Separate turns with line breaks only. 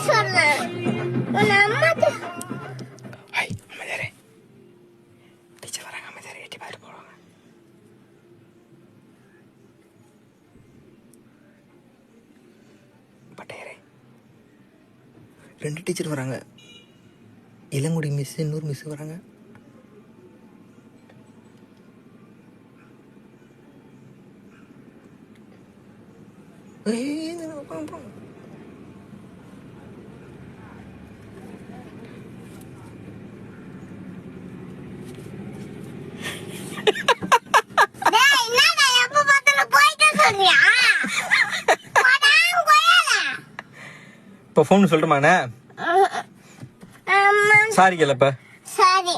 சொன்னேன். உன் அம்மா
ஹாய் அமைதியாரே. டீச்சர் வராங்க, அமைதியாரே. எட்டி பார்த்து போடுவாங்க. பட்டையரே, 2 டீச்சர் வராங்க. இளங்குடி மிஸ், இன்னொரு மிஸ் வராங்க. இப்போ ஃபோன் சொல்லட்டுமாண்ணே? சாரி கேளப்ப.
சரி.